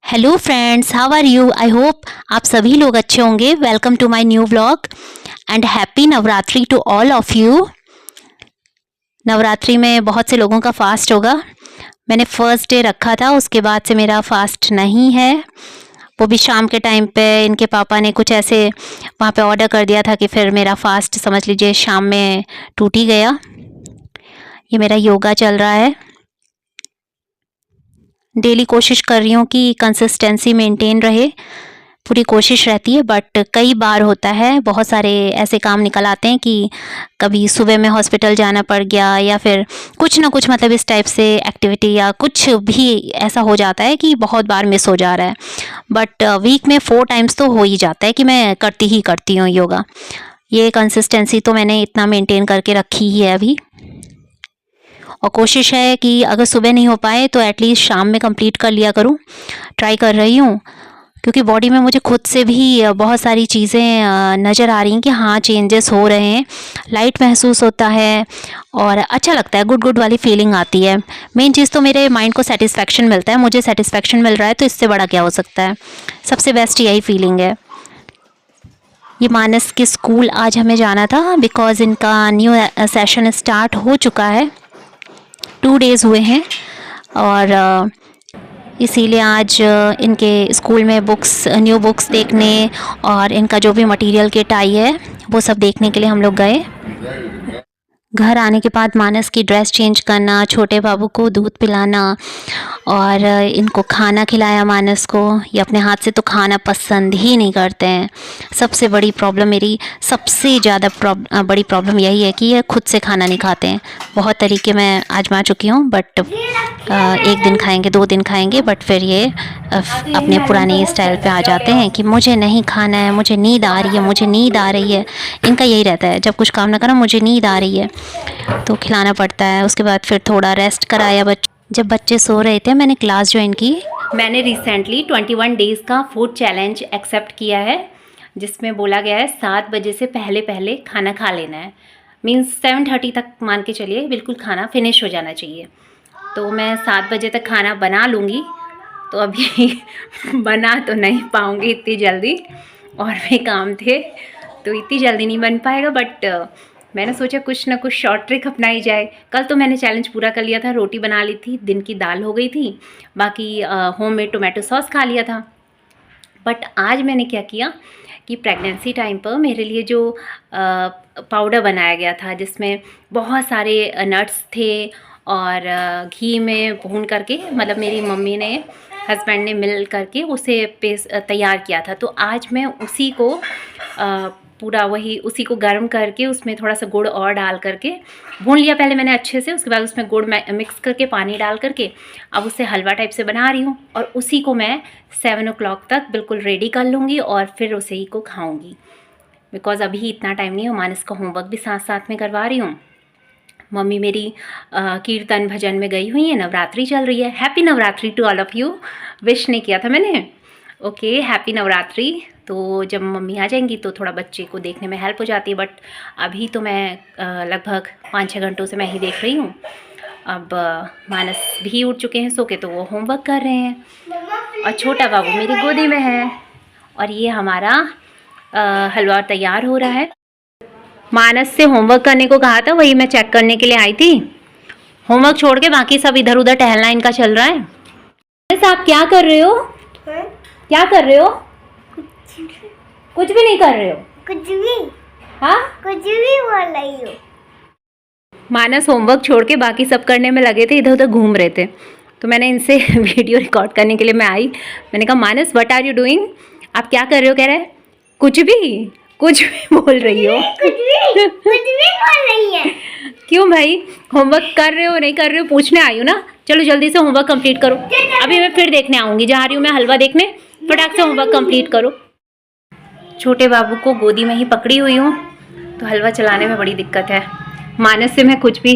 Hello friends, how are you? I hope आप सभी लोग अच्छे होंगे। Welcome to my new vlog and happy Navratri to all of you. Navratri में बहुत से लोगों का फास्ट होगा। मैंने फर्स्ट डे रखा था, उसके बाद से मेरा फास्ट नहीं है। वो भी शाम के टाइम पे इनके पापा ने कुछ ऐसे वहाँ पे ऑर्डर कर दिया था कि फिर मेरा फास्ट समझ लीजिए शाम में टूट ही गया। ये मेरा योगा चल रहा है। डेली कोशिश कर रही हूँ कि कंसिस्टेंसी मेंटेन रहे, पूरी कोशिश रहती है, बट कई बार होता है बहुत सारे ऐसे काम निकल आते हैं कि कभी सुबह में हॉस्पिटल जाना पड़ गया या फिर कुछ ना कुछ मतलब इस टाइप से एक्टिविटी या कुछ भी ऐसा हो जाता है कि बहुत बार मिस हो जा रहा है। बट वीक में 4 टाइम्स तो हो ही जाता है कि मैं करती ही करती हूँ योगा। ये कंसिस्टेंसी तो मैंने इतना मेंटेन करके रखी ही है अभी, और कोशिश है कि अगर सुबह नहीं हो पाए तो एटलीस्ट शाम में कंप्लीट कर लिया करूँ। ट्राई कर रही हूँ, क्योंकि बॉडी में मुझे खुद से भी बहुत सारी चीज़ें नज़र आ रही हैं कि हाँ चेंजेस हो रहे हैं। लाइट महसूस होता है और अच्छा लगता है, गुड गुड वाली फीलिंग आती है। मेन चीज़ तो मेरे माइंड को सेटिस्फेक्शन मिलता है। मुझे सेटिस्फेक्शन मिल रहा है तो इससे बड़ा क्या हो सकता है। सबसे बेस्ट यही फीलिंग है। ये मानस के स्कूल आज हमें जाना था बिकॉज़ इनका न्यू सेशन स्टार्ट हो चुका है। 2 डेज़ हुए हैं और इसीलिए आज इनके स्कूल में न्यू बुक्स देखने और इनका जो भी मटेरियल किट आई है वो सब देखने के लिए हम लोग गए। घर आने के बाद मानस की ड्रेस चेंज करना, छोटे बाबू को दूध पिलाना और इनको खाना खिलाया मानस को। ये अपने हाथ से तो खाना पसंद ही नहीं करते हैं। सबसे बड़ी प्रॉब्लम मेरी, सबसे ज़्यादा बड़ी प्रॉब्लम यही है कि ये खुद से खाना नहीं खाते हैं। बहुत तरीके मैं आजमा चुकी हूँ, बट 1 दिन खाएंगे, 2 दिन खाएंगे, बट फिर ये अपने पुराने स्टाइल पे आ जाते हैं कि मुझे नहीं खाना है, मुझे नींद आ रही है, मुझे नींद आ रही है। इनका यही रहता है, जब कुछ काम ना करो मुझे नींद आ रही है, तो खिलाना पड़ता है। उसके बाद फिर थोड़ा रेस्ट कराया। जब बच्चे सो रहे थे मैंने क्लास ज्वाइन की। मैंने रिसेंटली 21 डेज़ का फूड चैलेंज एक्सेप्ट किया है, जिसमें बोला गया है 7 बजे से पहले पहले खाना खा लेना है। मीन्स 7:30 तक मान के चलिए बिल्कुल खाना फिनिश हो जाना चाहिए। तो मैं 7 बजे तक खाना बना लूँगी। तो अभी बना तो नहीं पाऊँगी इतनी जल्दी, और भी काम थे तो इतनी जल्दी नहीं बन पाएगा। बट मैंने सोचा कुछ ना कुछ शॉर्ट ट्रिक अपनाई जाए। कल तो मैंने चैलेंज पूरा कर लिया था, रोटी बना ली थी, दिन की दाल हो गई थी, बाकी होममेड टोमेटो सॉस खा लिया था। बट आज मैंने क्या किया कि प्रेगनेंसी टाइम पर मेरे लिए जो पाउडर बनाया गया था जिसमें बहुत सारे नट्स थे और घी में भून करके, मतलब मेरी मम्मी ने हस्बैंड ने मिल करके उसे पेस्ट तैयार किया था। तो आज मैं उसी को पूरा उसी को गर्म करके उसमें थोड़ा सा गुड़ और डाल करके भून लिया पहले मैंने अच्छे से। उसके बाद उसमें गुड़ मिक्स करके पानी डाल करके अब उसे हलवा टाइप से बना रही हूँ, और उसी को मैं 7 o'clock तक बिल्कुल रेडी कर लूँगी और फिर उसे ही को खाऊँगी। बिकॉज़ अभी इतना टाइम नहीं है, मानस का होमवर्क भी साथ साथ में करवा रही हूँ। मम्मी मेरी कीर्तन भजन में गई हुई है, नवरात्रि चल रही है। Happy Navratri to all of you. Wish नहीं किया था मैंने। Okay, happy Navratri. तो जब मम्मी आ जाएंगी तो थोड़ा बच्चे को देखने में हेल्प हो जाती है। बट अभी तो मैं लगभग 5-6 घंटों से मैं ही देख रही हूँ। अब मानस भी उठ चुके हैं सो के, तो वो होमवर्क कर रहे हैं और छोटा बाबू मेरी गोदी में है। और ये हमारा हलवा तैयार हो रहा है। मानस से होमवर्क करने को कहा था, वही मैं चेक करने के लिए आई थी। होमवर्क छोड़ के बाकी सब इधर उधर टहलना इनका चल रहा है। मानस आप क्या कर रहे हो? क्या कर रहे हो? कुछ भी नहीं कर रहे हो? कुछ भी? हाँ, कुछ भी बोल रही हो? मानस होमवर्क छोड़ के बाकी सब करने में लगे थे, इधर उधर घूम रहे थे। तो मैंने इनसे वीडियो रिकॉर्ड करने के लिए मैं आई। मैंने कहा मानस व्हाट आर यू डूइंग? आप क्या कर रहे हो? कह रहे हैं कुछ भी बोल रही हो। कुछ भी बोल रही है। क्यों भाई, होमवर्क कर रहे हो नहीं कर रहे हो पूछने आई हूँ ना। चलो जल्दी से होमवर्क कंप्लीट करो। अभी मैं फिर देखने आऊँगी, जा रही हूँ मैं हलवा देखने। फटाक से होमवर्क कंप्लीट करो। छोटे बाबू को गोदी में ही पकड़ी हुई हूँ, तो हलवा चलाने में बड़ी दिक्कत है। मानस से मैं कुछ भी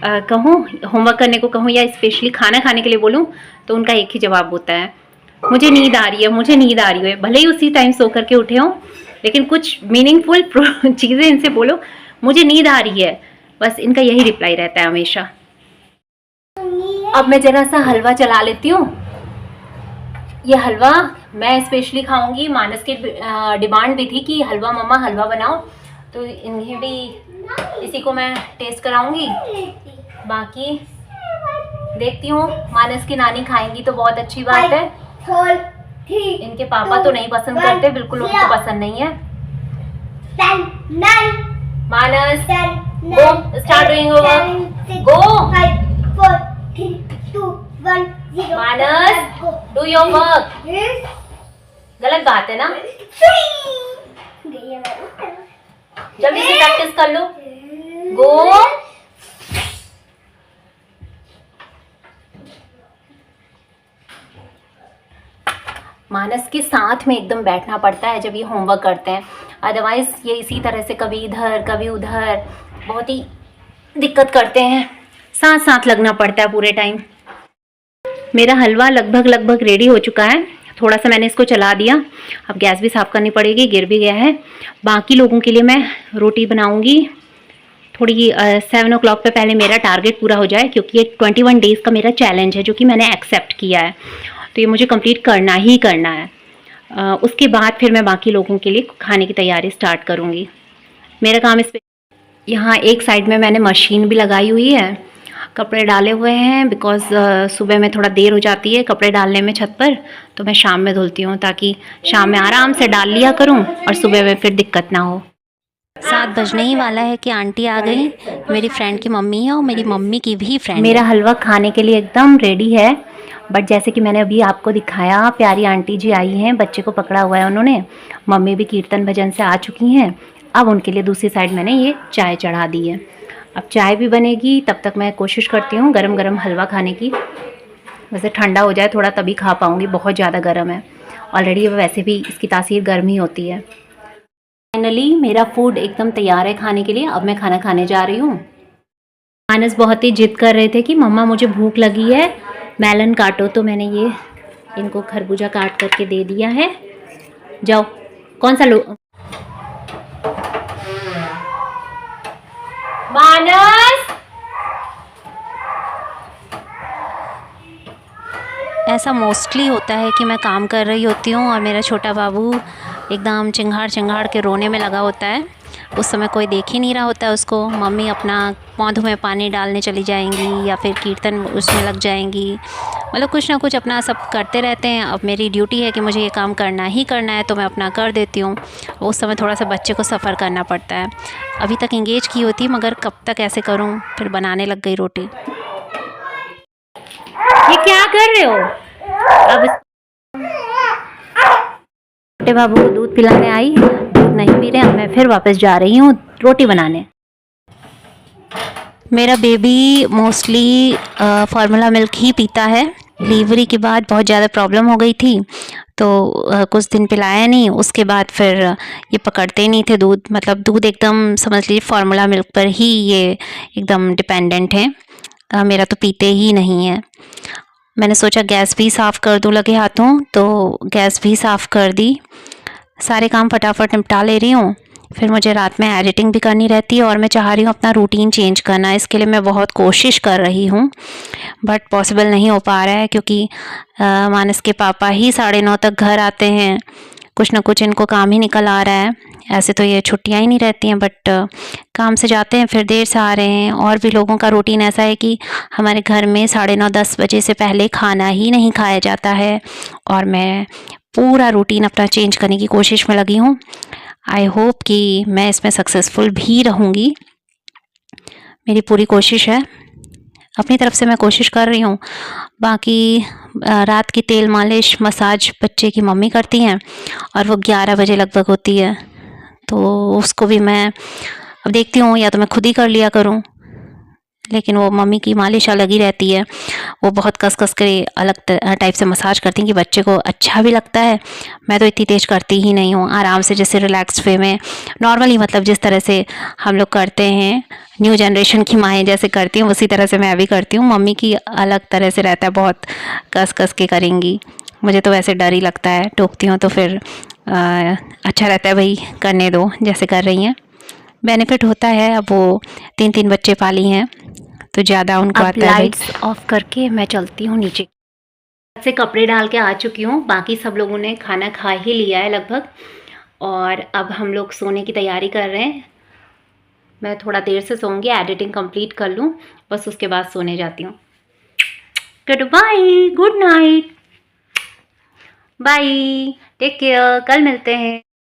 कहूँ, होमवर्क करने को कहूँ या स्पेशली खाना खाने के लिए बोलूँ, तो उनका एक ही जवाब होता है, मुझे नींद आ रही है, मुझे नींद आ रही है। भले ही उसी टाइम सो करके उठे हों, लेकिन कुछ मीनिंगफुल चीज़ें इनसे बोलो, मुझे नींद आ रही है, बस इनका यही रिप्लाई रहता है हमेशा। अब मैं ज़रा सा हलवा चला लेती हूँ। ये हलवा मैं स्पेशली खाऊंगी। मानस की डिमांड भी थी कि हलवा मम्मा हलवा बनाओ, तो इन्हें भी इसी को मैं टेस्ट कराऊंगी। बाकी देखती हूँ, मानस की नानी खाएंगी तो बहुत अच्छी बात है। इनके पापा तो नहीं पसंद करते, बिल्कुल उनको पसंद नहीं है। Manas go, start doing your work, go. 5 4 3 2 1 0। Manas do your work. गलत बात है ना, जल्दी से प्रैक्टिस कर लो। गो। मानस के साथ में एकदम बैठना पड़ता है जब ये होमवर्क करते हैं, अदरवाइज ये इसी तरह से कभी इधर कभी उधर बहुत ही दिक्कत करते हैं। साथ साथ लगना पड़ता है पूरे टाइम। मेरा हलवा लगभग रेडी हो चुका है। थोड़ा सा मैंने इसको चला दिया, अब गैस भी साफ़ करनी पड़ेगी, गिर भी गया है। बाकी लोगों के लिए मैं रोटी बनाऊंगी थोड़ी 7 o'clock पे, पहले मेरा टारगेट पूरा हो जाए, क्योंकि ये 21 डेज़ का मेरा चैलेंज है जो कि मैंने एक्सेप्ट किया है, तो ये मुझे कंप्लीट करना ही करना है। उसके बाद फिर मैं बाकी लोगों के लिए खाने की तैयारी स्टार्ट करूँगी। मेरा काम इस पे, यहाँ एक साइड में मैंने मशीन भी लगाई हुई है, कपड़े डाले हुए हैं, बिकॉज़ सुबह में थोड़ा देर हो जाती है कपड़े डालने में छत पर, तो मैं शाम में धुलती हूँ ताकि शाम में आराम से डाल लिया करूँ और सुबह में फिर दिक्कत ना हो। 7 बजने ही वाला है कि आंटी आ गई। मेरी फ्रेंड की मम्मी है और मेरी मम्मी की भी फ्रेंड। मेरा हलवा खाने के लिए एकदम रेडी है, बट जैसे कि मैंने अभी आपको दिखाया, प्यारी आंटी जी आई हैं, बच्चे को पकड़ा हुआ है उन्होंने। मम्मी भी कीर्तन भजन से आ चुकी हैं। अब उनके लिए दूसरी साइड मैंने ये चाय चढ़ा दी है। अब चाय भी बनेगी, तब तक मैं कोशिश करती हूँ गरम गरम हलवा खाने की। वैसे ठंडा हो जाए थोड़ा तभी खा पाऊँगी, बहुत ज़्यादा गर्म है ऑलरेडी, वैसे भी इसकी तासीर गर्म ही होती है। फाइनली मेरा फूड एकदम तैयार है खाने के लिए। अब मैं खाना खाने जा रही हूँ। मानस बहुत ही जिद कर रहे थे कि मम्मा मुझे भूख लगी है, मेलन काटो, तो मैंने ये इनको खरबूजा काट करके दे दिया है। जाओ, कौन सा लो। मानस, ऐसा मोस्टली होता है कि मैं काम कर रही होती हूँ और मेरा छोटा बाबू एकदम चिंगाड़ चिंगाड़ के रोने में लगा होता है। उस समय कोई देख ही नहीं रहा होता है उसको। मम्मी अपना पौधों में पानी डालने चली जाएंगी या फिर कीर्तन उसमें लग जाएंगी, मतलब कुछ ना कुछ अपना सब करते रहते हैं। अब मेरी ड्यूटी है कि मुझे ये काम करना ही करना है, तो मैं अपना कर देती हूँ। उस समय थोड़ा सा बच्चे को सफ़र करना पड़ता है। अभी तक इंगेज की होती, मगर कब तक ऐसे करूँ, फिर बनाने लग गई रोटी। ये क्या कर रहे हो? अब छोटे बाबू को दूध पिलाने आई, दूध नहीं पी रहे, अब मैं फिर वापस जा रही हूँ रोटी बनाने। मेरा बेबी मोस्टली फार्मूला मिल्क ही पीता है। डिलीवरी के बाद बहुत ज़्यादा प्रॉब्लम हो गई थी, तो कुछ दिन पिलाया नहीं। उसके बाद फिर ये पकड़ते ही नहीं थे दूध, मतलब दूध एकदम समझ लीजिए फार्मूला मिल्क पर ही ये एकदम डिपेंडेंट है। मेरा तो पीते ही नहीं है। मैंने सोचा गैस भी साफ़ कर दूँ लगे हाथों, तो गैस भी साफ़ कर दी। सारे काम फटाफट निपटा ले रही हूँ। फिर मुझे रात में एडिटिंग भी करनी रहती है और मैं चाह रही हूँ अपना रूटीन चेंज करना। इसके लिए मैं बहुत कोशिश कर रही हूँ, बट पॉसिबल नहीं हो पा रहा है, क्योंकि मानस के पापा ही 9:30 तक घर आते हैं। कुछ ना कुछ इनको काम ही निकल आ रहा है। ऐसे तो ये छुट्टियाँ ही नहीं रहती हैं, बट काम से जाते हैं फिर देर से आ रहे हैं। और भी लोगों का रूटीन ऐसा है कि हमारे घर में 9:30-10 बजे से पहले खाना ही नहीं खाया जाता है, और मैं पूरा रूटीन अपना चेंज करने की कोशिश में लगी हूँ। आई होप कि मैं इसमें सक्सेसफुल भी रहूँगी। मेरी पूरी कोशिश है, अपनी तरफ से मैं कोशिश कर रही हूँ। बाकी रात की तेल मालिश मसाज बच्चे की मम्मी करती हैं, और वो 11 बजे लगभग होती है, तो उसको भी मैं अब देखती हूँ, या तो मैं खुद ही कर लिया करूँ, लेकिन वो मम्मी की मालिश अलग ही रहती है। वो बहुत कस कस के अलग टाइप से मसाज करती हैं कि बच्चे को अच्छा भी लगता है। मैं तो इतनी तेज़ करती ही नहीं हूँ, आराम से जैसे रिलैक्स्ड वे में नॉर्मली, मतलब जिस तरह से हम लोग करते हैं, न्यू जनरेशन की माएँ जैसे करती हैं उसी तरह से मैं भी करती हूँ। मम्मी की अलग तरह से रहता है, बहुत कस कस के करेंगी। मुझे तो वैसे डर ही लगता है, टोकती हूँ तो फिर अच्छा रहता है, भाई करने दो जैसे कर रही हैं। बेनिफिट होता है, अब वो 3-3 बच्चे पाली हैं तो ज़्यादा उनको आता है। लाइट्स ऑफ करके मैं चलती हूँ नीचे। से कपड़े डाल के आ चुकी हूँ, बाकी सब लोगों ने खाना खा ही लिया है लगभग, और अब हम लोग सोने की तैयारी कर रहे हैं। मैं थोड़ा देर से सोऊंगी, एडिटिंग कंप्लीट कर लूँ, बस उसके बाद सोने जाती हूँ। Goodbye, good night, bye, take care, कल मिलते हैं।